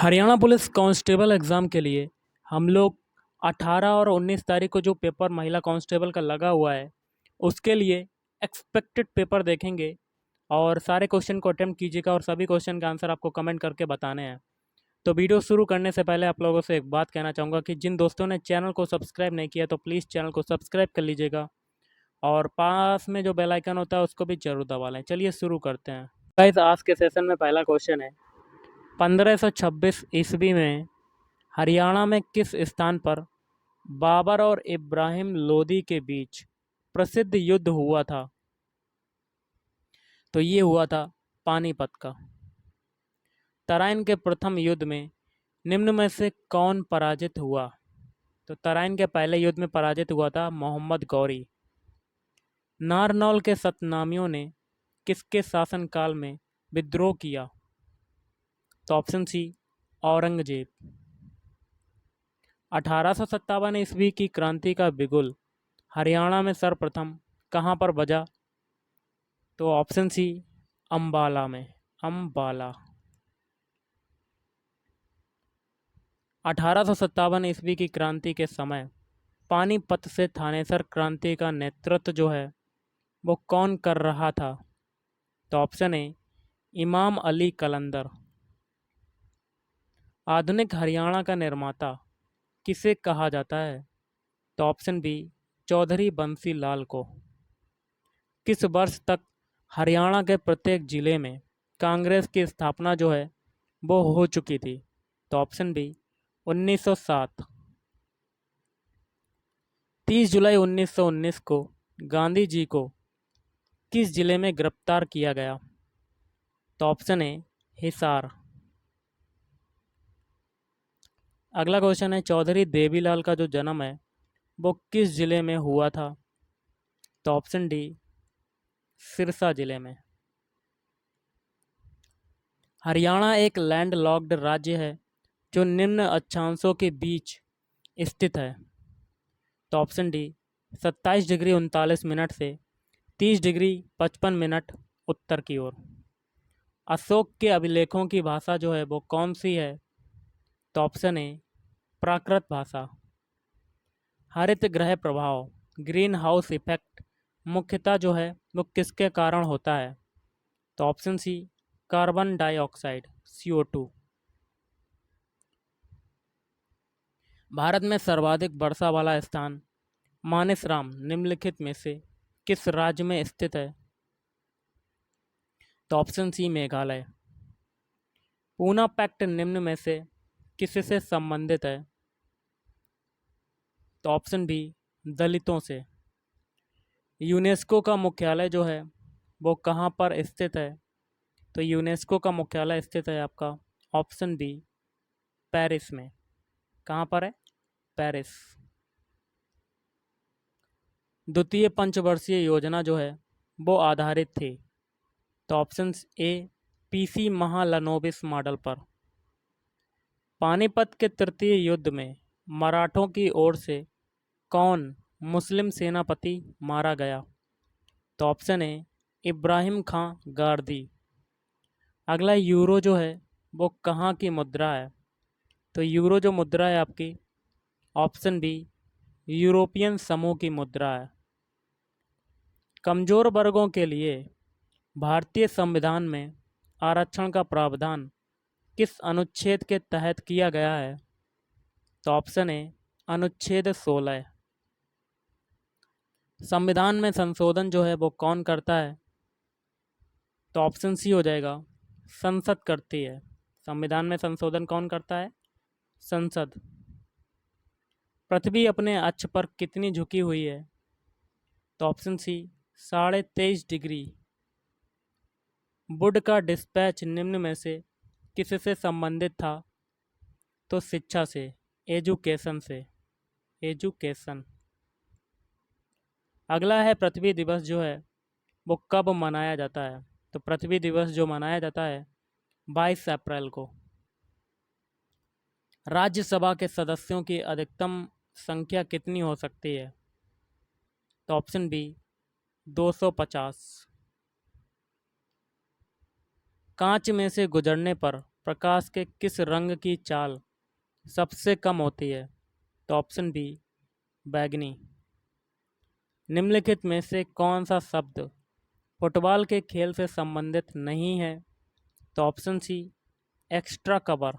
Haryana police constable exam के लिए हम लोग 18 और 19 तारीख को जो पेपर महिला कांस्टेबल का लगा हुआ है उसके लिए एक्सपेक्टेड पेपर देखेंगे और सारे क्वेश्चन को अटेम्प्ट कीजिएगा और सभी क्वेश्चन का आंसर आपको कमेंट करके बताने हैं। तो वीडियो शुरू करने से पहले आप लोगों से एक बात कहना चाहूँगा कि जिन दोस्तों ने चैनल को सब्सक्राइब नहीं किया तो प्लीज़ चैनल को सब्सक्राइब कर लीजिएगा और पास में जो बेल आइकन होता है उसको भी जरूर दबा लें। चलिए शुरू करते हैं। गाइस, आज के सेशन में पहला क्वेश्चन है, 1526 ईस्वी में हरियाणा में किस स्थान पर बाबर और इब्राहिम लोदी के बीच प्रसिद्ध युद्ध हुआ था? तो ये हुआ था पानीपत का। तराइन के प्रथम युद्ध में निम्न में से कौन पराजित हुआ? तो तराइन के पहले युद्ध में पराजित हुआ था मोहम्मद गौरी। नारनौल के सतनामियों ने किसके शासनकाल में विद्रोह किया? तो ऑप्शन सी, औरंगजेब। 1857 ईस्वी की क्रांति का बिगुल हरियाणा में सर्वप्रथम कहाँ पर बजा? तो ऑप्शन सी, अंबाला में। अंबाला। 1857 ईस्वी की क्रांति के समय पानीपत से थानेसर क्रांति का नेतृत्व जो है वो कौन कर रहा था? तो ऑप्शन ए, इमाम अली कलंदर। आधुनिक हरियाणा का निर्माता किसे कहा जाता है? तो ऑप्शन बी, चौधरी बंसी लाल को। किस वर्ष तक हरियाणा के प्रत्येक जिले में कांग्रेस की स्थापना जो है वो हो चुकी थी? तो ऑप्शन बी, 1907। 30 जुलाई 1919 को गांधी जी को किस जिले में गिरफ्तार किया गया? तो ऑप्शन ए, हिसार। अगला क्वेश्चन है, चौधरी देवीलाल का जो जन्म है वो किस जिले में हुआ था? तो ऑप्शन डी, सिरसा जिले में। हरियाणा एक लैंडलॉक्ड राज्य है जो निम्न अक्षांशों के बीच स्थित है। तो ऑप्शन डी, 27 डिग्री 39 मिनट से 30 डिग्री 55 मिनट उत्तर की ओर। अशोक के अभिलेखों की भाषा जो है वो कौन सी है? तो ऑप्शन ए, प्राकृत भाषा। हरित गृह प्रभाव ग्रीन हाउस इफेक्ट मुख्यतः जो है वो किसके कारण होता है? तो option C, carbon dioxide CO2। Bharat में सर्वाधिक वर्षा वाला स्थान मानेसराम निम्नलिखित में से किस राज्य में स्थित है? तो option C, Meghalaya. Poona pact निम्न में से किससे संबंधित है? तो ऑप्शन बी, दलितों से। यूनेस्को का मुख्यालय जो है वो कहाँ पर स्थित है? तो यूनेस्को का मुख्यालय स्थित है आपका ऑप्शन बी, पेरिस में। कहाँ पर है? पेरिस। द्वितीय पंचवर्षीय योजना जो है वो आधारित थी। तो ऑप्शन ए, PC महालनोबिस मॉडल पर। पानीपत के तृतीय युद्ध में मराठों की ओर से कौन मुस्लिम सेनापति मारा गया? तो ऑप्शन ए, इब्राहिम खां गारदी। अगला यूरो जो है वो कहाँ की मुद्रा है? तो यूरो जो मुद्रा है आपकी ऑप्शन बी, यूरोपियन समूह की मुद्रा है। कमज़ोर वर्गों के लिए भारतीय संविधान में आरक्षण का प्रावधान किस अनुच्छेद के तहत किया गया है? तो ऑप्शन ए, अनुच्छेद 16। संविधान में संशोधन जो है वो कौन करता है? तो ऑप्शन सी हो जाएगा, संसद करती है। संविधान में संशोधन कौन करता है? संसद। पृथ्वी अपने अक्ष पर कितनी झुकी हुई है? तो ऑप्शन सी, 23.5 डिग्री। वुड का डिस्पैच निम्न में से किससे संबंधित था? तो शिक्षा से, एजुकेशन से। एजुकेशन। अगला है, पृथ्वी दिवस जो है वो कब मनाया जाता है? तो पृथ्वी दिवस जो मनाया जाता है 22 अप्रैल को। राज्यसभा के सदस्यों की अधिकतम संख्या कितनी हो सकती है? तो ऑप्शन बी, 250। कांच में से गुजरने पर प्रकाश के किस रंग की चाल सबसे कम होती है? तो ऑप्शन बी बैगनी। निम्नलिखित में से कौन सा शब्द फुटबॉल के खेल से संबंधित नहीं है? तो ऑप्शन सी एक्स्ट्रा कवर।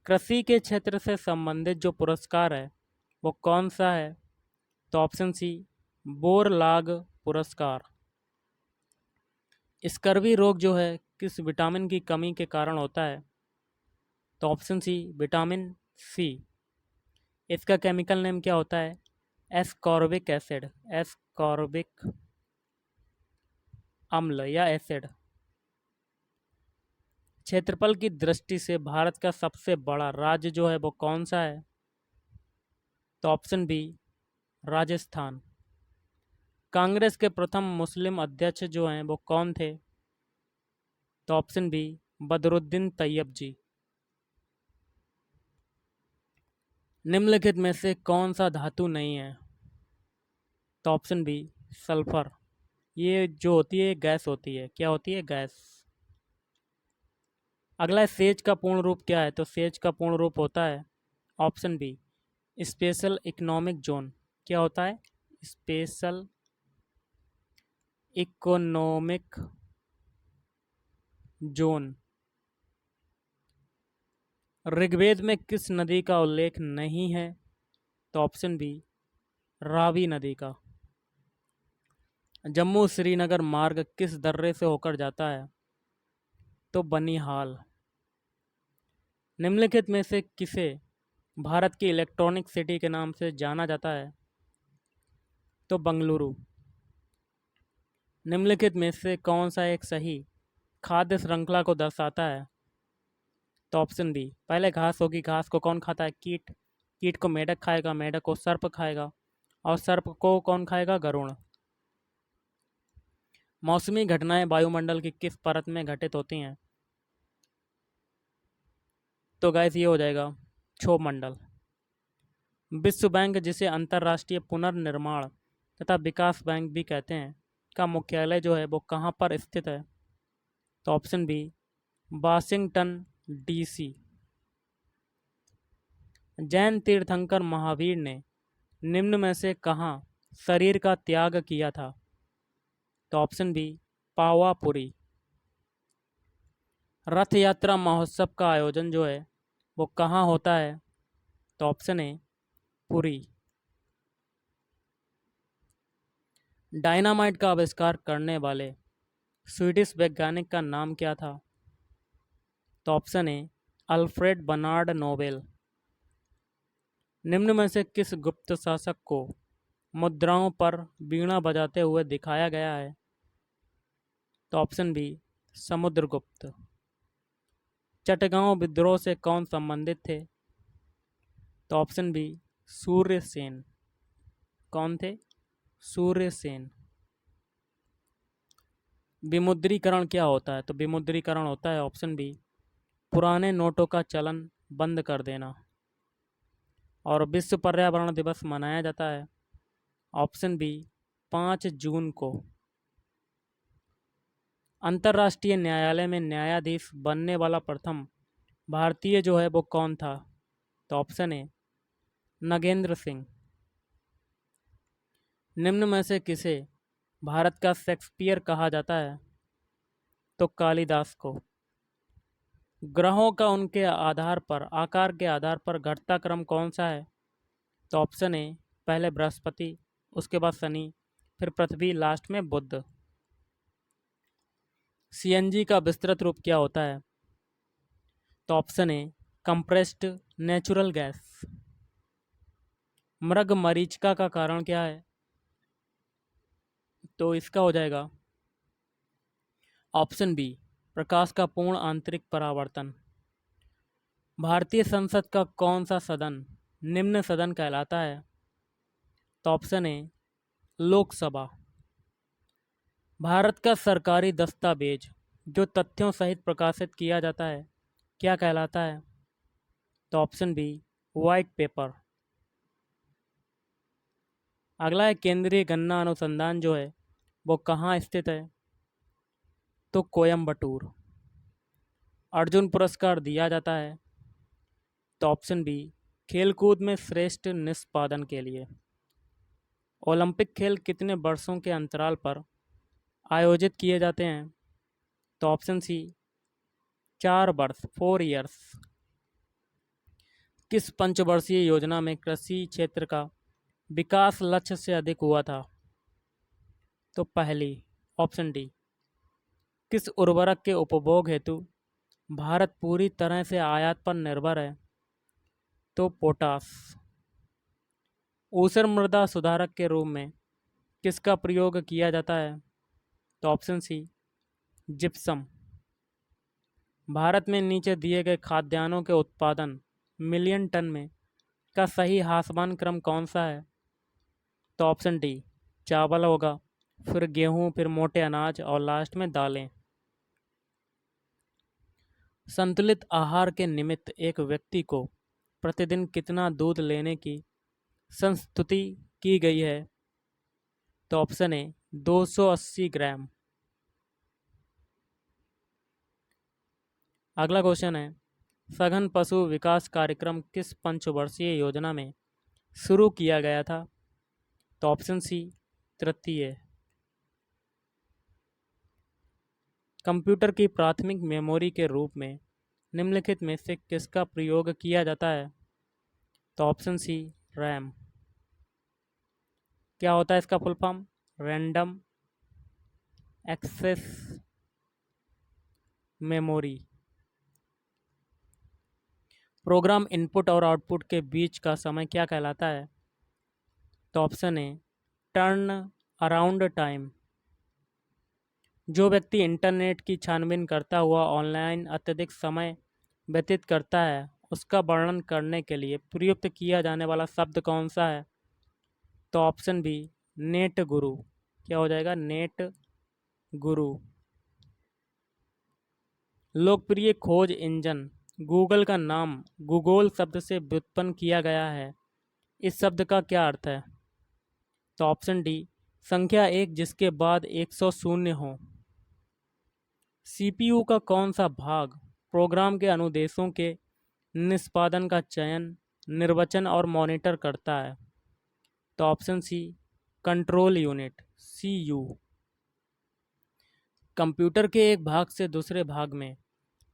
कृषि के क्षेत्र से संबंधित जो पुरस्कार है वो कौन सा है? तो ऑप्शन सी बोरलाग पुरस्कार। स्कर्वी रोग जो है किस विटामिन की कमी के कारण होता है? तो ऑप्शन सी विटामिन सी। इसका केमिकल नेम क्या होता है? एस्कॉर्बिक एसिड, एस्कॉर्बिक अम्ल या एसिड। क्षेत्रफल की दृष्टि से भारत का सबसे बड़ा राज्य जो है वो कौन सा है? तो ऑप्शन बी राजस्थान। कांग्रेस के प्रथम मुस्लिम अध्यक्ष जो हैं वो कौन थे? तो ऑप्शन बी बदरुद्दीन तैयब जी। निम्नलिखित में से कौन सा धातु नहीं है? तो ऑप्शन बी सल्फर। ये जो होती है गैस होती है। क्या होती है? गैस। अगला है सेज का पूर्ण रूप क्या है? तो सेज का पूर्ण रूप होता है option B special economic zone. क्या होता है? Special economic zone. ऋग्वेद में किस नदी का उल्लेख नहीं है? तो ऑप्शन बी रावी नदी का। जम्मू श्रीनगर मार्ग किस दर्रे से होकर जाता है? तो बनिहाल। निम्नलिखित में से किसे भारत की इलेक्ट्रॉनिक सिटी के नाम से जाना जाता है? तो बंगलुरु। निम्नलिखित में से कौन सा एक सही खाद्य श्रृंखला को दर्शाता है? तो ऑप्शन बी पहले घास होगी। घास को कौन खाता है? कीट। कीट को मेढक खाएगा, मेढक को सर्प खाएगा और सर्प को कौन खाएगा? गरुड़। मौसमी घटनाएं वायुमंडल की किस परत में घटित होती हैं? तो गैस ये हो जाएगा क्षोभ मंडल। विश्व बैंक, जिसे अंतर्राष्ट्रीय पुनर्निर्माण तथा विकास बैंक भी कहते हैं, का मुख्यालय जो है वो कहाँ पर स्थित है? तो option B Washington DC. Jain तीर्थंकर महावीर ने निम्न में से कहाँ शरीर का त्याग किया था? तो ऑप्शन बी पावापुरी। रथ यात्रा महोत्सव का आयोजन जो है वो कहाँ होता है? तो ऑप्शन ए पुरी। डायनामाइट का आविष्कार करने वाले स्वीडिश वैज्ञानिक का नाम क्या था? तो option A Alfred Bernard Nobel. निम्न में से किस गुप्त शासक को मुद्राओं पर वीणा बजाते हुए दिखाया गया है? तो ऑप्शन बी समुद्रगुप्त। चटगांव विद्रोह से कौन संबंधित थे? तो ऑप्शन बी सूर्यसेन। कौन थे? सूर्यसेन। विमुद्रीकरण क्या होता है? तो विमुद्रीकरण होता है ऑप्शन बी पुराने नोटों का चलन बंद कर देना। और विश्व पर्यावरण दिवस मनाया जाता है ऑप्शन बी 5 जून को। अंतर्राष्ट्रीय न्यायालय में न्यायाधीश बनने वाला प्रथम भारतीय जो है वो कौन था? तो ऑप्शन ए नगेंद्र सिंह। निम्न में से किसे भारत का शेक्सपियर कहा जाता है? तो कालिदास को। ग्रहों का उनके आधार पर, आकार के आधार पर घटता क्रम कौन सा है? तो ऑप्शन ए पहले बृहस्पति, उसके बाद शनि, फिर पृथ्वी, लास्ट में बुध। सीएनजी का विस्तृत रूप क्या होता है? तो ऑप्शन ए कंप्रेस्ड नेचुरल गैस। मृग मरीचिका का कारण क्या है? तो इसका हो जाएगा ऑप्शन बी प्रकाश का पूर्ण आंतरिक परावर्तन। भारतीय संसद का कौन सा सदन निम्न सदन कहलाता है? तो ऑप्शन ए लोकसभा। भारत का सरकारी दस्तावेज जो तथ्यों सहित प्रकाशित किया जाता है क्या कहलाता है? तो ऑप्शन बी वाइट पेपर। अगला है केंद्रीय गन्ना अनुसंधान जो है वो कहाँ स्थित है? तो कोयम्बटूर। अर्जुन पुरस्कार दिया जाता है? तो ऑप्शन बी, खेलकूद में श्रेष्ठ निष्पादन के लिए। ओलंपिक खेल कितने वर्षों के अंतराल पर आयोजित किए जाते हैं? तो ऑप्शन सी, 4 वर्ष, 4 ईयर्स। किस पंचवर्षीय योजना में कृषि क्षेत्र का विकास लक्ष्य से अधिक हुआ था? तो पहली, ऑप्शन डी। किस उर्वरक के उपभोग हेतु भारत पूरी तरह से आयात पर निर्भर है? तो पोटास। ऊसर मृदा सुधारक के रूप में किसका प्रयोग किया जाता है? तो ऑप्शन सी, जिप्सम। भारत में नीचे दिए गए खाद्यान्नों के उत्पादन मिलियन टन में का सही हाँसवान क्रम कौन सा है? तो ऑप्शन डी, चावल होगा, फिर गेहूं, फिर मोटे अनाज और लास्ट में दालें। संतुलित आहार के निमित्त एक व्यक्ति को प्रतिदिन कितना दूध लेने की संस्तुति की गई है? तो ऑप्शन ए, 280 ग्राम। अगला क्वेश्चन है, सघन पशु विकास कार्यक्रम किस पंचवर्षीय योजना में शुरू किया गया था? तो ऑप्शन सी, तृतीय। कंप्यूटर की प्राथमिक मेमोरी के रूप में निम्नलिखित में से किसका प्रयोग किया जाता है? तो ऑप्शन सी, रैम। क्या होता है इसका full form? Random access memory. Program input और आउटपुट के बीच का समय क्या कहलाता है? तो option A, turn around time. जो व्यक्ति इंटरनेट की छानबीन करता हुआ ऑनलाइन अत्यधिक समय व्यतीत करता है, उसका वर्णन करने के लिए प्रयुक्त किया जाने वाला शब्द कौन सा है? तो ऑप्शन बी, नेट गुरु। क्या हो जाएगा? नेट गुरु। लोकप्रिय खोज इंजन गूगल का नाम गूगल शब्द से व्युत्पन्न किया गया है। इस शब्द का क्या अर्थ है? तो ऑप्शन डी, संख्या 1 जिसके बाद 100 शून्य हो। सीपीयू का कौन सा भाग प्रोग्राम के अनुदेशों के निष्पादन का चयन, निर्वचन और मॉनिटर करता है? तो option C, control unit, CU. Computer के एक भाग से दूसरे भाग में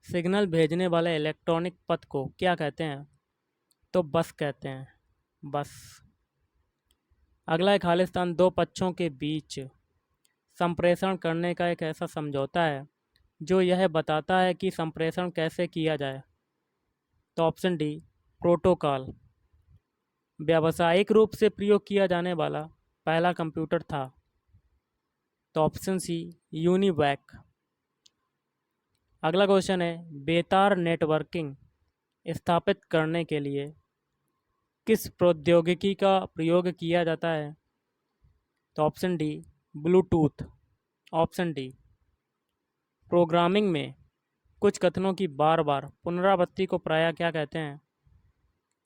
सिग्नल भेजने वाले इलेक्ट्रॉनिक पथ को क्या कहते हैं? तो बस कहते हैं, बस। अगला है, खालिस्तान दो पक्षों के बीच संप्रेषण करने का एक ऐसा समझौता है जो यह बताता है कि संप्रेषण कैसे किया जाए। तो ऑप्शन डी, प्रोटोकॉल। व्यावसायिक रूप से प्रयोग किया जाने वाला पहला कंप्यूटर था। तो ऑप्शन सी, यूनिवैक। अगला क्वेश्चन है, बेतार नेटवर्किंग स्थापित करने के लिए किस प्रौद्योगिकी का प्रयोग किया जाता है? तो option D, Bluetooth. Option D, programming में कुछ कथनों की बार बार पुनरावृत्ति को प्रायः क्या कहते हैं?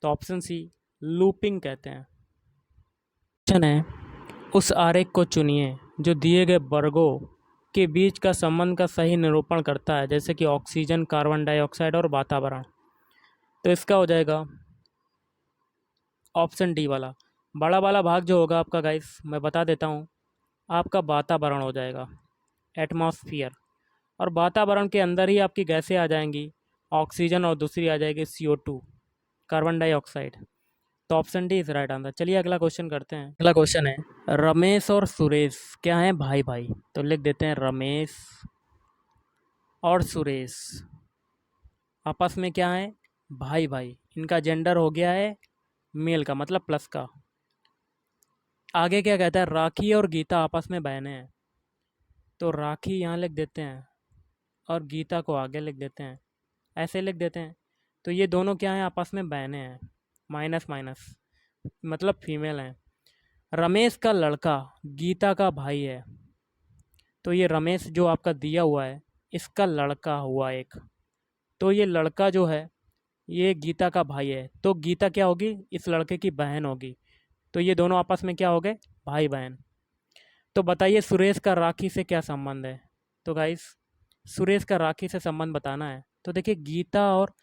तो ऑप्शन सी, लूपिंग कहते हैं। क्वेश्चन है, उस आरेख को चुनिए जो दिए गए वर्गों के बीच का संबंध का सही निरूपण करता है, जैसे कि ऑक्सीजन, कार्बन डाइऑक्साइड और वातावरण। तो इसका हो जाएगा ऑप्शन डी वाला। बड़ा वाला भाग जो होगा आपका गाइस, मैं बता देता हूँ, आपका वातावरण हो जाएगा, एटमॉस्फियर। और वातावरण के अंदर ही आपकी गैसें आ जाएंगी, ऑक्सीजन और दूसरी आ जाएगी CO2, कार्बन डाइऑक्साइड। तो option D is right answer. चलिए अगला क्वेश्चन करते हैं। अगला क्वेश्चन है, रमेश और सुरेश क्या हैं? भाई भाई। तो लिख देते हैं, रमेश और सुरेश आपस में क्या है? भाई भाई। इनका जेंडर हो गया है मेल का, मतलब प्लस का। आगे क्या कहता है? राखी और गीता आपस में बहनें हैं। तो राखी यहाँ लिख देते हैं और गीता को आगे लिख देते हैं, ऐसे लिख देते हैं। तो ये दोनों क्या हैं? आपस में बहनें हैं, माइनस माइनस, मतलब फीमेल हैं। रमेश का लड़का गीता का भाई है। तो ये रमेश जो आपका दिया हुआ है, इसका लड़का हुआ एक। तो ये लड़का जो है, ये गीता का भाई है। तो गीता क्या होगी? इस लड़के की बहन होगी। तो ये दोनों आपस में क्या हो गए? भाई बहन। तो बताइए सुरेश का राखी से क्या संबंध है? तो गाइस, सुरेश का राखी से संबंध बताना है तो देखिए गीता और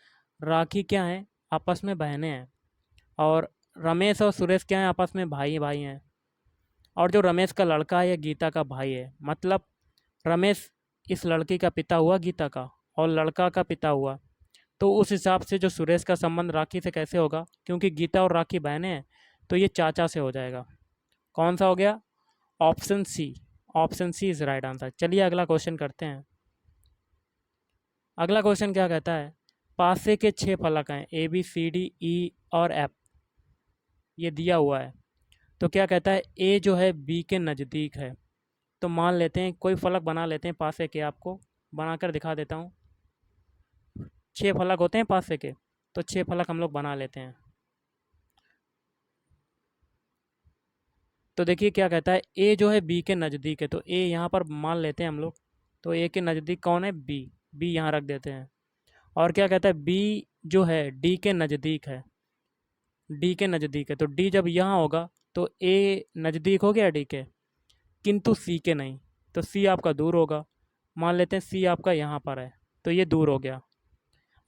राखी क्या हैं, आपस में बहनें हैं। और रमेश और सुरेश क्या हैं, आपस में भाई भाई हैं। और जो रमेश का लड़का है ये गीता का भाई है, मतलब रमेश इस लड़की का पिता हुआ गीता का, और लड़का का पिता हुआ। तो उस हिसाब से जो सुरेश का संबंध राखी से कैसे होगा, क्योंकि गीता और राखी बहनें हैं, तो ये चाचा से हो जाएगा। कौन सा हो गया? Option C. Option C is right answer. चलिए अगला क्वेश्चन करते हैं। अगला क्वेश्चन क्या कहता है, पासे के 6 फलक हैं A B C D E और एफ, ये दिया हुआ है। तो क्या कहता है, ए जो है बी के नज़दीक है। तो मान लेते हैं कोई फलक बना लेते हैं पासे के, आपको बनाकर दिखा देता हूँ। 6 फलक होते हैं पासे के, तो 6 फलक हम लोग बना लेते हैं। तो देखिए क्या कहता है, ए जो है बी के नज़दीक है, तो ए यहाँ पर मान लेते हैं हम लोग। तो ए के नज़दीक कौन है? बी। बी यहाँ रख देते हैं। और क्या कहता है, बी जो है डी के नज़दीक है। डी के नज़दीक है, तो डी जब यहाँ होगा तो ए नज़दीक हो गया डी के, किंतु सी के नहीं। तो सी आपका दूर होगा। मान लेते हैं सी आपका यहाँ पर है, तो ये दूर हो गया।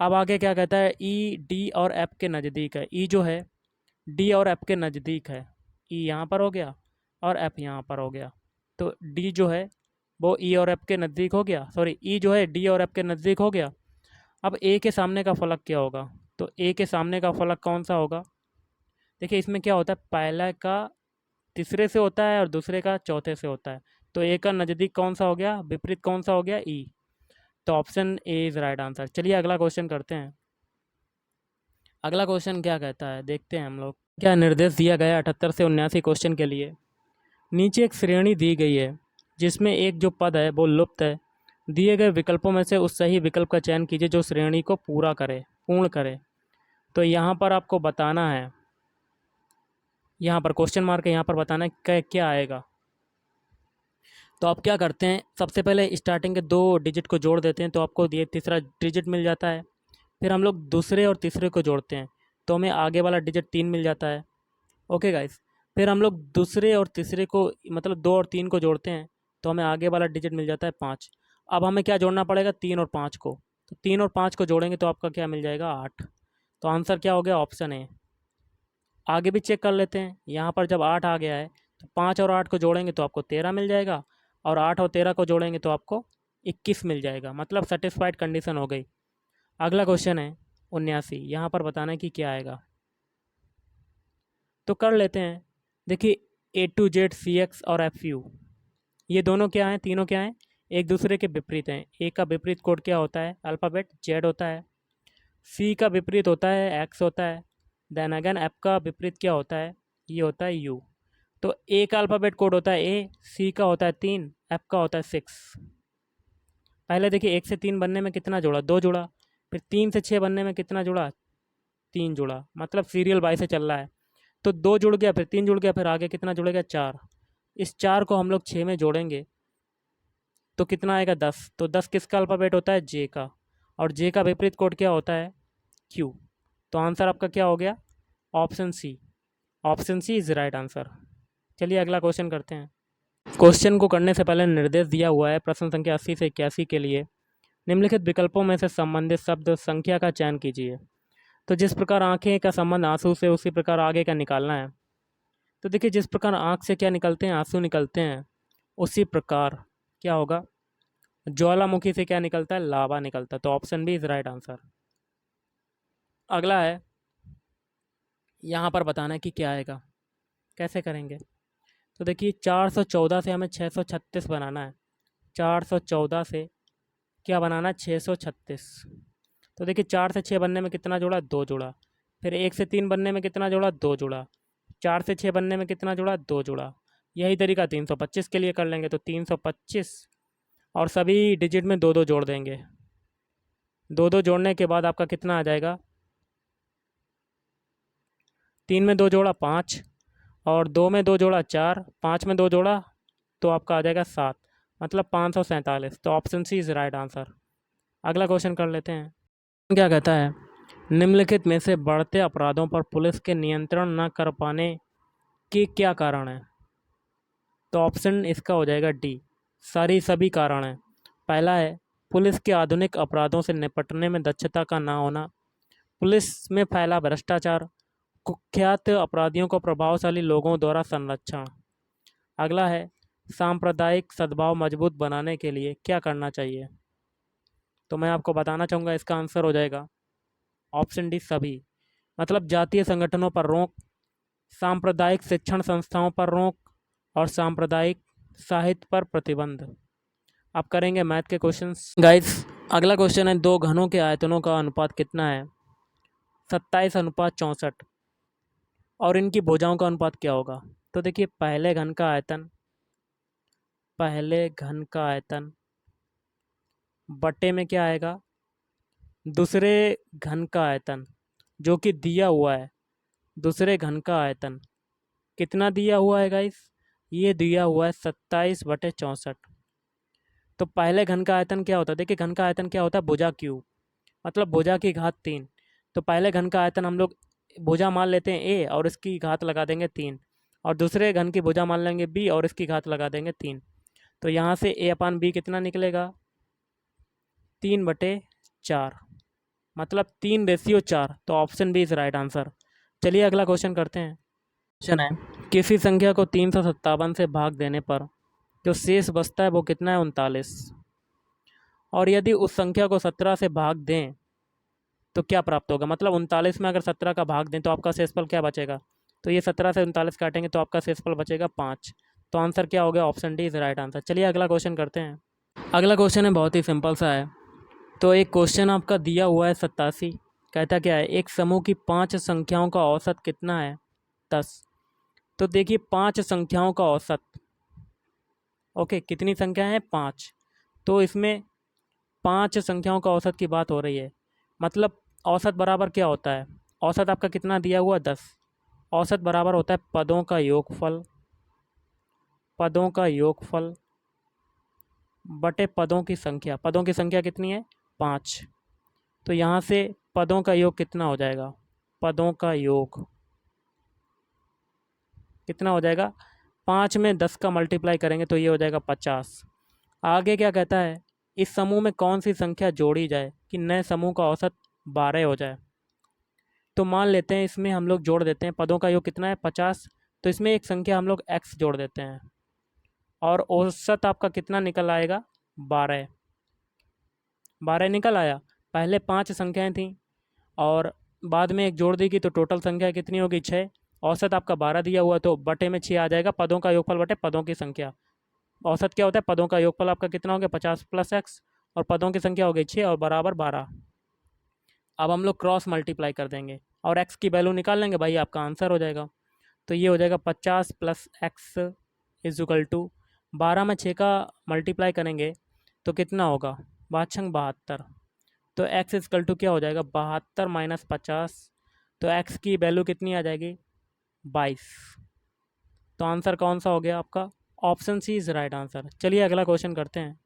अब आगे क्या कहता है, ई डी और एफ के नज़दीक है। ई जो है डी और एफ के नज़दीक है। ई यहाँ पर हो गया और एफ यहाँ पर हो गया। तो डी जो है वो ई और एफ के नज़दीक हो गया, सॉरी ई जो है डी और एफ के नज़दीक हो गया। अब ए के सामने का फलक क्या होगा? तो ए के सामने का फलक कौन सा होगा? देखिए इसमें क्या होता है, पहला का तीसरे से होता है और दूसरे का चौथे से होता है। तो ए का नज़दीक कौन सा हो गया, विपरीत कौन सा हो गया? ई। तो option A is right answer. चलिए अगला क्वेश्चन करते हैं। अगला क्वेश्चन क्या कहता है, देखते हैं हम लोग। क्या निर्देश दिया गया 78 से 79 क्वेश्चन के लिए। नीचे एक श्रेणी दी गई है जिसमें एक जो पद है वो लुप्त है। दिए गए विकल्पों में से उस सही विकल्प का चयन कीजिए जो श्रेणी को पूर्ण करे। तो यहाँ पर आपको बताना है, यहाँ पर क्वेश्चन मार्क है, यहाँ पर बताना है क्या आएगा। तो आप क्या करते हैं, सबसे पहले स्टार्टिंग के 2 डिजिट को जोड़ देते हैं, तो आपको ये तीसरा डिजिट मिल जाता है। फिर हम लोग दूसरे और तीसरे को जोड़ते हैं, तो हमें आगे वाला डिजिट 3 मिल जाता है। Okay guys. फिर हम लोग दूसरे और तीसरे को, मतलब 2 और 3 को जोड़ते हैं, तो हमें आगे वाला डिजिट मिल जाता है 5। अब हमें क्या जोड़ना पड़ेगा, 3 और 5 को। तो 3 और 5 को जोड़ेंगे तो आपका क्या मिल जाएगा, 8। तो आंसर क्या हो गया, ऑप्शन ए। आगे भी चेक कर लेते हैं, यहाँ पर जब 8 आ गया है तो 5 और 8 को जोड़ेंगे तो आपको 13 मिल जाएगा, और 8 और 13 को जोड़ेंगे तो आपको 21 मिल जाएगा, मतलब सेटिस्फाइड कंडीशन हो गई। अगला क्वेश्चन है 79, यहाँ पर बताना है कि क्या आएगा। तो कर लेते हैं। देखिए ए टू जेड सी एक्स और एफ यू, ये दोनों क्या हैं, तीनों क्या हैं, एक दूसरे के विपरीत हैं। ए का विपरीत कोड क्या होता है, अल्फ़ाबेट जेड होता है। सी का विपरीत होता है एक्स होता है। देन अगेन एफ का विपरीत क्या होता है, ये होता है यू। तो ए का अल्फ़ाबेट कोड होता है ए, सी का होता है 3, एफ का होता है 6। पहले देखिए 1 से 3 बनने में कितना जुड़ा, 2 जुड़ा। फिर 3 से 6 बनने में कितना जुड़ा, 3 जुड़ा, मतलब सीरियल बाई से चल रहा है। तो 2 जुड़ गया, फिर 3 जुड़ गया, फिर आगे कितना जुड़ेगा, 4। इस 4 को हम लोग 6 में जोड़ेंगे तो कितना आएगा, 10। तो 10 किसका अल्फ़ाबेट होता है, जे का। और जे का विपरीत कोड क्या होता है, क्यू। तो आंसर आपका क्या हो गया, option C. Option C is right answer. चलिए अगला क्वेश्चन करते हैं। क्वेश्चन को करने से पहले निर्देश दिया हुआ है, प्रश्न संख्या 80 से 81 के लिए निम्नलिखित विकल्पों में से संबंधित शब्द संख्या का चयन कीजिए। तो जिस प्रकार आंखें का संबंध आंसू से, उसी प्रकार आगे का निकालना है। तो देखिए जिस प्रकार आंख से क्या निकलते हैं, आंसू निकलते हैं, उसी प्रकार क्या होगा, ज्वालामुखी से क्या निकलता है, लावा निकलता है। तो option B is right answer. अगला है, यहाँ पर बताना है कि क्या आएगा, कैसे करेंगे। तो देखिए 414 से हमें 636 बनाना है। 414 से क्या बनाना है, 636। तो देखिए 4 से 6 बनने में कितना जोड़ा, 2 जोड़ा। फिर 1 से 3 बनने में कितना जोड़ा, 2 जोड़ा। 4 से 6 बनने में कितना जोड़ा, 2 जोड़ा। यही तरीका 325 के लिए कर लेंगे। तो 325 और सभी डिजिट में 2 2 जोड़ देंगे। 2 2 जोड़ने के बाद आपका कितना आ जाएगा, 3 में 2 जोड़ा 5, और 2 में 2 जोड़ा 4, 5 में 2 जोड़ा तो आपका आ जाएगा 7, मतलब 547। तो option C is right answer. अगला क्वेश्चन कर लेते हैं। क्या कहता है, निम्नलिखित में से बढ़ते अपराधों पर पुलिस के नियंत्रण न कर पाने के क्या कारण है। तो ऑप्शन इसका हो जाएगा डी, सभी कारण हैं। पहला है पुलिस के आधुनिक अपराधों से निपटने में दक्षता का ना होना, पुलिस में फैला भ्रष्टाचार, कुख्यात अपराधियों को प्रभावशाली लोगों द्वारा संरक्षण। अगला है सांप्रदायिक सद्भाव मजबूत बनाने के लिए क्या करना चाहिए। तो मैं आपको बताना चाहूँगा, इसका आंसर हो जाएगा ऑप्शन डी सभी। मतलब जातीय संगठनों पर रोक, सांप्रदायिक शिक्षण संस्थाओं पर रोक और सांप्रदायिक साहित्य पर प्रतिबंध। आप करेंगे मैथ के क्वेश्चंस गाइस। अगला क्वेश्चन है, दो घनों के आयतनों का अनुपात कितना है। 27:64। और इनकी भुजाओं का अनुपात क्या होगा। तो देखिए, पहले घन का आयतन बटे में क्या आएगा, दूसरे घन का आयतन, जो कि दिया हुआ है। दूसरे घन का आयतन कितना दिया हुआ है गाइस, ये दिया हुआ है 27/64। तो पहले घन का आयतन क्या होता है, देखिए घन का आयतन क्या होता है, भुजा क्यूब, मतलब भुजा की घात 3। तो पहले घन का आयतन हम लोग भुजा मान लेते हैं ए और इसकी घात लगा देंगे 3, और दूसरे घन की भुजा मान लेंगे बी और इसकी घात लगा देंगे 3। तो यहाँ से a/b कितना निकलेगा, 3/4, मतलब 3:4। तो option B is right answer. चलिए अगला क्वेश्चन करते हैं। क्वेश्चन है, किसी संख्या को 357 से भाग देने पर जो शेष बचता है वो कितना है, 39। और यदि उस संख्या को 17 से भाग दें तो क्या प्राप्त होगा। मतलब 39 में अगर 17 का भाग दें तो आपका शेषफल क्या बचेगा। तो ये 17 से 39 काटेंगे तो आपका शेषफल बचेगा 5। तो आंसर क्या हो गया, option D is right answer. चलिए अगला क्वेश्चन करते हैं। अगला क्वेश्चन है बहुत ही सिंपल सा है। तो एक क्वेश्चन आपका दिया हुआ है 87। कहता क्या है, एक समूह की 5 संख्याओं का औसत कितना है, 10। तो देखिए 5 संख्याओं का औसत, ओके, कितनी संख्या है, 5। तो इसमें 5 संख्याओं का औसत की बात हो रही है। मतलब औसत बराबर क्या होता है, औसत आपका कितना दिया हुआ, 10। औसत बराबर होता है पदों का योगफल, पदों का योगफल बटे पदों की संख्या। पदों की संख्या कितनी है, 5। तो यहाँ से पदों का योग कितना हो जाएगा, पदों का योग कितना हो जाएगा, 5 में 10 का मल्टीप्लाई करेंगे तो ये हो जाएगा 50। आगे क्या कहता है, इस समूह में कौन सी संख्या जोड़ी जाए कि नए समूह का औसत 12 हो जाए। तो मान लेते हैं इसमें हम लोग जोड़ देते हैं, पदों का योग कितना है, 50। तो इसमें एक संख्या हम लोग x जोड़ देते हैं और औसत आपका कितना निकल आएगा, 12। 12 निकल आया। पहले 5 संख्याएं थीं और बाद में एक जोड़ दी गई तो टोटल संख्या कितनी होगी, 6। औसत आपका 12 दिया हुआ तो बटे में 6 आ जाएगा, पदों का योगफल बटे पदों की संख्या। औसत क्या होता है, पदों का योगफल आपका कितना हो गया, 50 + x, और पदों की संख्या हो गई 6 और बराबर 12। अब हम लोग क्रॉस मल्टीप्लाई कर देंगे और x की वैल्यू निकाल लेंगे, भाई आपका आंसर हो जाएगा। तो ये हो जाएगा 50 + x = 12 में 6 का मल्टीप्लाई करेंगे तो कितना होगा, 5×72। तो x क्या हो जाएगा, 72 - 50। तो x की वैल्यू कितनी आ जाएगी, 22। तो आंसर कौन सा हो गया आपका, option C is right answer. चलिए अगला क्वेश्चन करते हैं।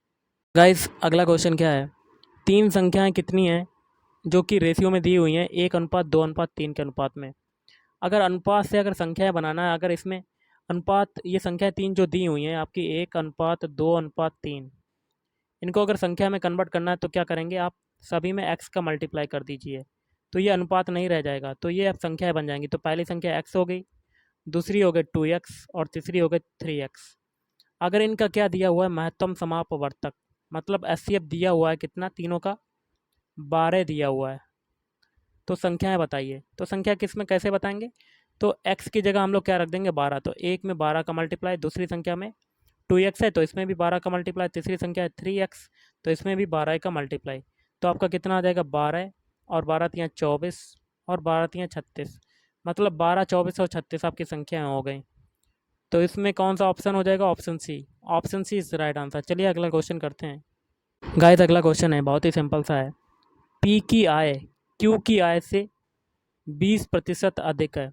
गाइस अगला क्वेश्चन क्या है, 3 संख्याएं कितनी हैं जो कि रेशियो में दी हुई हैं, 1:2:3 के अनुपात में। अगर अनुपात से अगर संख्याएं बनाना है, अगर इसमें अनुपात, ये संख्या 3 जो दी हुई हैं आपकी 1:2:3, इनको अगर संख्या में कन्वर्ट करना है तो क्या करेंगे आप, सभी में x का मल्टीप्लाई कर दीजिए तो ये अनुपात नहीं रह जाएगा, तो ये अब संख्याएं बन जाएंगी। तो पहली संख्या x हो गई, दूसरी हो गई 2x और तीसरी हो गई 3x। अगर इनका क्या दिया हुआ है, महत्तम समापवर्तक, मतलब एचसीएफ दिया हुआ है कितना, तीनों का 12 दिया हुआ है। तो संख्याएं बताइए, तो संख्या किस में कैसे बताएंगे, तो x की जगह हम लोग क्या रख देंगे, 12। तो एक में 12 का मल्टीप्लाई, दूसरी संख्या में 2x है तो इसमें भी 12 का मल्टीप्लाई, तीसरी संख्या है 3x तो इसमें भी 12 का मल्टीप्लाई। तो आपका कितना आ जाएगा, 12 और 12×3 = 24 और 12×3 = 36। मतलब 12, 24 और 36 आपकी संख्याएं हो गई। तो इसमें कौन सा ऑप्शन हो जाएगा, option C. Option C is right answer. चलिए अगला क्वेश्चन करते हैं। गाइस अगला क्वेश्चन है बहुत ही सिंपल सा है। पी की आय क्यू की आय से 20% अधिक है।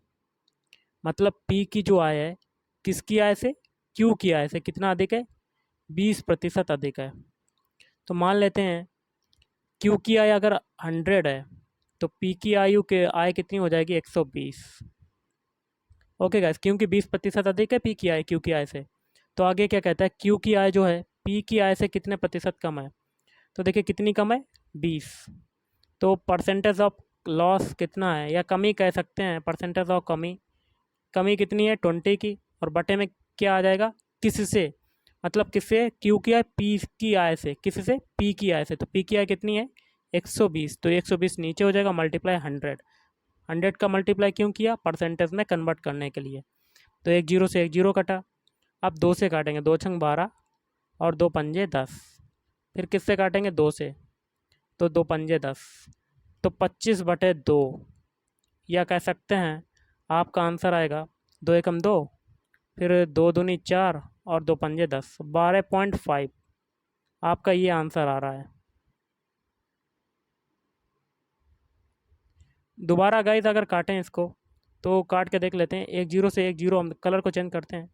मतलब पी की जो आय है किसकी आय से, क्यू की आय से कितना अधिक है, 20% अधिक है। तो मान लेते हैं क्यू की आय अगर 100 है तो पी की आयु के आय कितनी हो जाएगी, 120। ओके गाइस, क्योंकि 20% अधिक है पी की आय क्यू की आय से। तो आगे क्या कहता है, क्यू की आय जो है पी की आय से कितने प्रतिशत कम है। तो देखिए कितनी कम है, 20। तो परसेंटेज ऑफ लॉस कितना है, या कमी कह सकते हैं, परसेंटेज ऑफ कमी, कमी कितनी है 20 की, और बटे में क्या आ जाएगा, किससे, मतलब किससे, क्यू की आय पी की आय से, किससे, पी की आय से। तो पी की आय कितनी है 120, तो 120 नीचे हो जाएगा, मल्टीप्लाई 100। 100 का मल्टीप्लाई क्यों किया, परसेंटेज में कन्वर्ट करने के लिए। तो एक जीरो से एक जीरो कटा, अब दो से काटेंगे, दो छंग 12 और दो पंजे 10, फिर किससे काटेंगे, दो से, तो दो पंजे 10, तो 25/2, या कह सकते हैं आपका आंसर आएगा, दो एकम दो, फिर दो दूनी 4 और दो पंजे 10, 12.5 आपका ये आंसर आ रहा है। दोबारा गाइस अगर काटें इसको, तो काट के देख लेते हैं। एक जीरो से एक जीरो, हम कलर को चेंज करते हैं।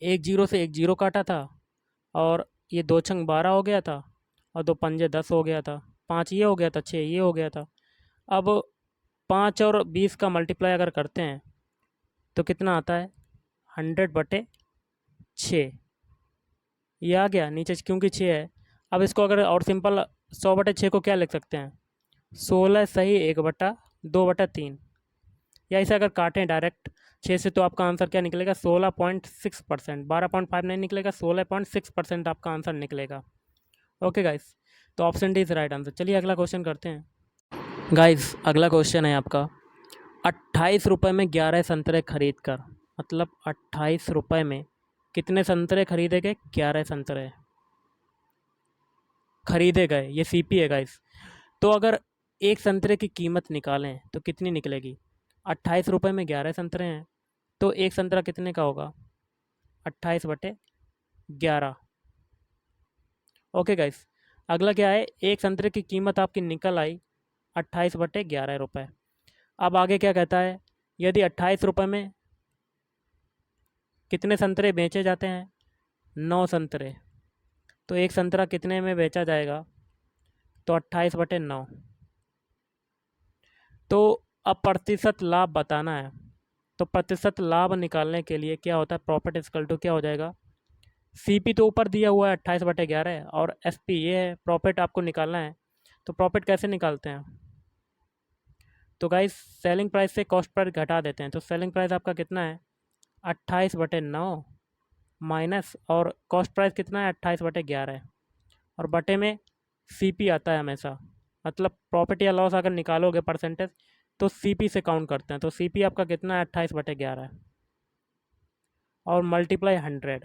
एक जीरो से एक जीरो काटा था, और ये दो छंग 12 हो गया था, और दो पंजे 10 हो गया था, पाँच ये हो गया था, छः ये हो गया था। अब 5 और 20 का मल्टीप्लाई अगर करते हैं तो कितना आता है, 100/6, ये आ गया नीचे क्योंकि 6 है। अब इसको अगर और सिंपल, 100/6 को क्या लिख सकते हैं, 16 सही 1/2/3, या इसे अगर काटें डायरेक्ट 6 से, तो आपका आंसर क्या निकलेगा, 16.6%, 12.5 नहीं निकलेगा, 16.6% आपका आंसर निकलेगा। ओके गाइस, तो option D is right answer. चलिए अगला क्वेश्चन करते हैं। गाइस अगला क्वेश्चन है आपका, 28 रुपये में 11 संतरे खरीद कर, मतलब 28 रुपये में कितने संतरे खरीदे गए, 11 संतरे खरीदे गए, ये सीपी है गाइस। तो अगर एक संतरे की कीमत निकालें तो कितनी निकलेगी, 28 रुपये में 11 संतरे हैं, तो एक संतरा कितने का होगा, 28/11। ओके गाइस, अगला क्या है, एक संतरे की कीमत आपकी निकल आई 28/11 रुपये। अब आगे क्या कहता है, यदि 28 रुपये में कितने संतरे बेचे जाते हैं, 9 संतरे, तो एक संतरा कितने में बेचा जाएगा, तो 28/9। तो अब प्रतिशत लाभ बताना है, तो प्रतिशत लाभ निकालने के लिए क्या होता है, प्रॉफिट इक्वल टू क्या हो जाएगा, सीपी तो ऊपर दिया हुआ है 28/11, और एसपी ये है, प्रॉफिट आपको निकालना है। तो प्रॉफिट कैसे निकालते हैं, तो गाइस सेलिंग प्राइस से कॉस्ट प्राइस घटा देते हैं। तो सेलिंग प्राइस आपका कितना है, 28/9 माइनस, और कॉस्ट प्राइस कितना है 28/11, और बटे में सीपी आता है हमेशा, मतलब प्रॉफिट या लॉस अगर निकालोगे परसेंटेज तो सीपी से काउंट करते हैं। तो सीपी आपका कितना है, 28/11 है, और मल्टीप्लाई 100।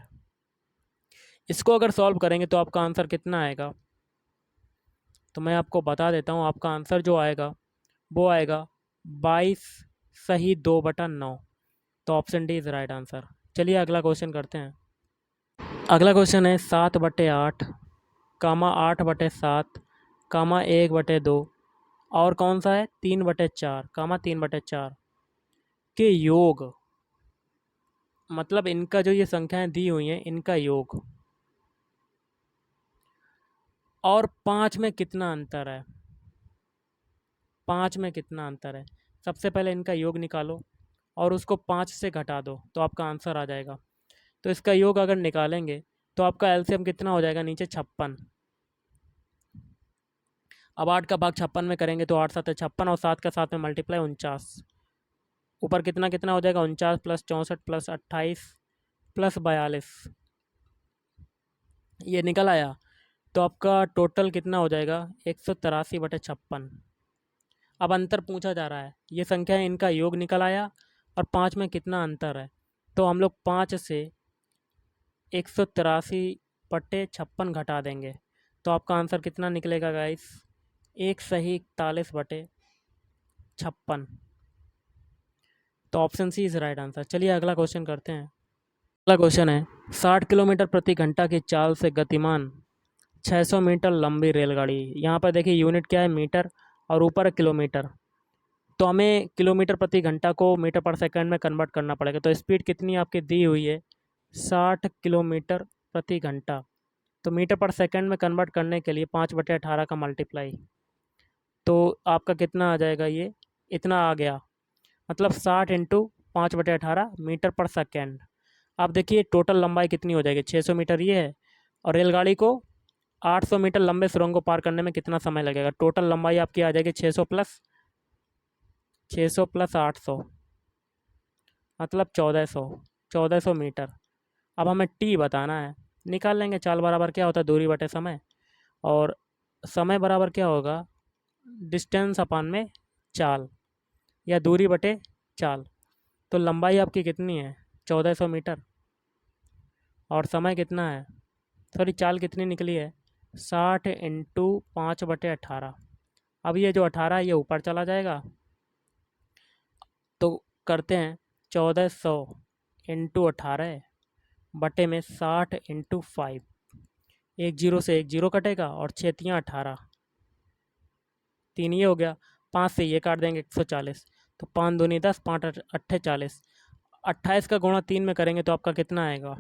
इसको अगर सॉल्व करेंगे तो आपका आंसर कितना आएगा, तो मैं आपको बता देता हूँ, आपका आंसर जो आएगा वो आएगा 22 सही 2/9। तो option D is right answer. चलिए अगला क्वेश्चन करते हैं। अगला क्वेश्चन है 7/8 कामा 8/7 कामा 1/2, और कौन सा है 3/4 कामा 3/4 के योग, मतलब इनका जो ये संख्याएं दी हुई हैं इनका योग, और 5 में कितना अंतर है, 5 में कितना अंतर है। सबसे पहले इनका योग निकालो और उसको 5 से घटा दो तो आपका आंसर आ जाएगा। तो इसका योग अगर निकालेंगे तो आपका एलसीएम कितना हो जाएगा, नीचे 56। अब 8 का भाग 56 में करेंगे तो 8 7 56, और 7 का 7 में मल्टीप्लाई 49। ऊपर कितना कितना हो जाएगा, 49 प्लस 64 प्लस 28 प्लस 42, ये निकल आया। तो आपका टोटल कितना हो जाएगा, 183/56। अब अंतर पूछा जा रहा है, ये संख्या है इनका योग निकल आया और 5 में कितना अंतर है। तो हम लोग 5 से 183/56 घटा देंगे तो आपका आंसर कितना निकलेगा गाइस, 141/56। तो option C is right answer. चलिए अगला क्वेश्चन करते हैं। अगला क्वेश्चन है 60 किलोमीटर प्रति घंटा की चाल से गतिमान 600 मीटर लंबी रेलगाड़ी, यहाँ पर देखिए यूनिट क्या है, मीटर, और ऊपर है किलोमीटर। तो हमें किलोमीटर प्रति घंटा को मीटर पर सेकंड में कन्वर्ट करना पड़ेगा। तो स्पीड कितनी आपकी दी हुई है, 60 किलोमीटर प्रति घंटा। तो मीटर पर सेकंड में कन्वर्ट करने के लिए 5/18 का मल्टीप्लाई, तो आपका कितना आ जाएगा, ये इतना आ गया, मतलब 60 इंटू 5/18 मीटर पर सेकेंड। आप देखिए टोटल लंबाई कितनी हो जाएगी, 600 मीटर ये है, और रेलगाड़ी को 800 मीटर लंबे सुरंग को पार करने में कितना समय लगेगा? टोटल लंबाई आपकी आ जाएगी 600 प्लस 800 मतलब 1400 मीटर। अब हमें टी बताना है, निकाल लेंगे। चाल बराबर क्या होता है? दूरी बटे समय, और समय बराबर क्या होगा? डिस्टेंस अपान में चाल, या दूरी बटे चाल। तो लंबाई आपकी कितनी है? 1400 मीटर, और समय कितना है, सॉरी चाल कितनी निकली है? 60 इंटू 5/18। अब ये जो 18 है ये ऊपर चला जाएगा, तो करते हैं 1400 इंटू 18 बटे में 60 इंटू 5। एक जीरो से एक जीरो कटेगा, और 6×3 = 18, 3 ये हो गया। 5 से ये काट देंगे 140, तो 5 दूनी 10, 5 अट्ठे 40। 28 का गुणा 3 में करेंगे तो आपका कितना आएगा?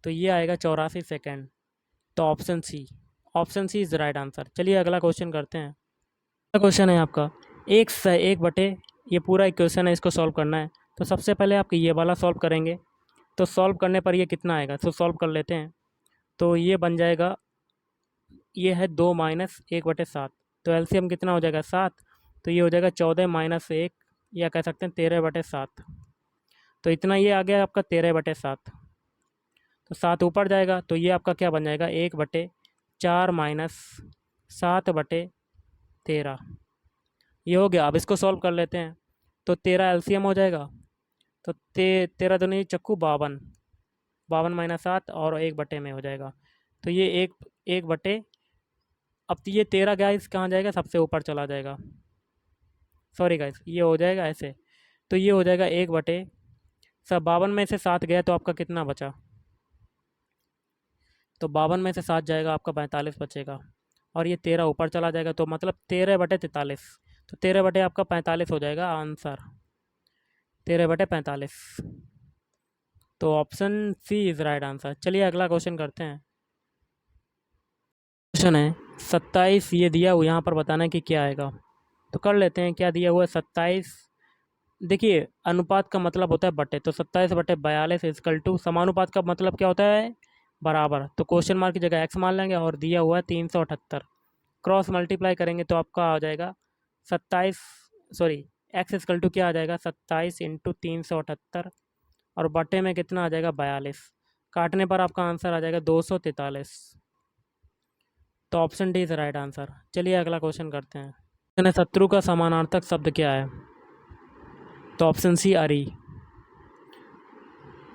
तो ये आएगा 84 सेकेंड। तो option C is right answer. चलिए अगला क्वेश्चन करते हैं। अगला क्वेश्चन है आपका 1/1, ये पूरा इक्वेशन है, इसको सॉल्व करना है। तो सबसे पहले आप ये वाला सॉल्व करेंगे, तो सॉल्व करने पर ये कितना आएगा? तो सॉल्व कर लेते हैं। तो ये बन जाएगा, ये है 2 - 1/7, तो एलसीएम कितना हो जाएगा? 7। तो ये हो जाएगा 14 - 1, या कह सकते हैं 13/7। तो इतना ये आ गया आपका 13/7। तो 7 ऊपर जाएगा, तो ये आपका क्या बन जाएगा? 1/4 - 7/13। ये हो गया। अब इसको सॉल्व कर लेते हैं। तो 13 एलसीएम हो जाएगा, तो 13 दूनी चक्कू 52, 52 - 7 और 1/में हो जाएगा। तो ये एक बटे, अब तो ये 13 गाइस कहाँ जाएगा? सबसे ऊपर चला जाएगा, सॉरी गाइस, ये हो जाएगा ऐसे। तो ये हो जाएगा 1/, सब 52 में से 7 गया तो आपका कितना बचा? तो 52 में से 7 जाएगा, आपका 45 बचेगा, और ये 13 ऊपर चला जाएगा, तो मतलब 13/43। तो 13 आपका 45 हो जाएगा आंसर, 13/45। तो option C is right answer. चलिए अगला क्वेश्चन करते हैं। क्वेश्चन है 27, ये दिया हुआ, यहाँ पर बताना है कि क्या आएगा। तो कर लेते हैं। क्या दिया हुआ है? 27। देखिए अनुपात का मतलब होता है बटे, तो 27/42 इजकल टू, समानुपात का मतलब क्या होता है? बराबर। तो क्वेश्चन मार्क की जगह एक्स मान लेंगे, और दिया हुआ है 378, क्रॉस मल्टीप्लाई करेंगे तो आपका आ जाएगा 27, सॉरी एक्स इजकल टू क्या आ जाएगा? 27 इंटू 378, और बटे में कितना आ जाएगा? 42। काटने पर आपका आंसर आ जाएगा 243। तो option D is right answer. चलिए अगला क्वेश्चन करते हैं। क्वेश्चन है शत्रु का समानार्थक शब्द क्या है? तो ऑप्शन सी अरी।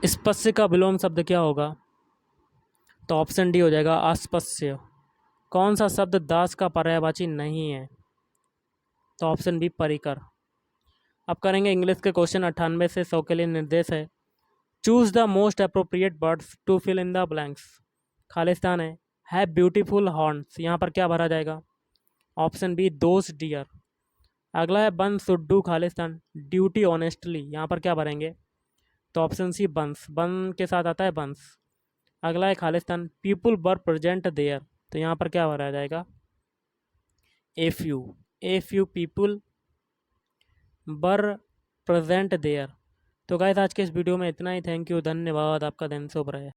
स्पस्य का विलोम शब्द क्या होगा? तो ऑप्शन डी हो जाएगा अस्पस्य। कौन सा शब्द दास का पर्यायवाची नहीं है? तो ऑप्शन बी परिकर। अब करेंगे इंग्लिश के क्वेश्चन 98 से 100 के लिए निर्देश है। Choose the most appropriate words to fill in the blanks. Khalistan है, हैव ब्यूटीफुल हॉर्न्स, यहाँ पर क्या भरा जाएगा? ऑप्शन बी दोस्त डियर। अगला है one should do Khalistan duty honestly, यहाँ पर क्या भरेंगे? तो ऑप्शन सी बंस, बन के साथ आता है बंस। अगला है Khalistan people were present there, तो यहाँ पर क्या भरा जाएगा? Few people were present there. तो गाइस आज के इस वीडियो में इतना ही। थैंक यू, धन्यवाद, आपका दिन शुभ रहे।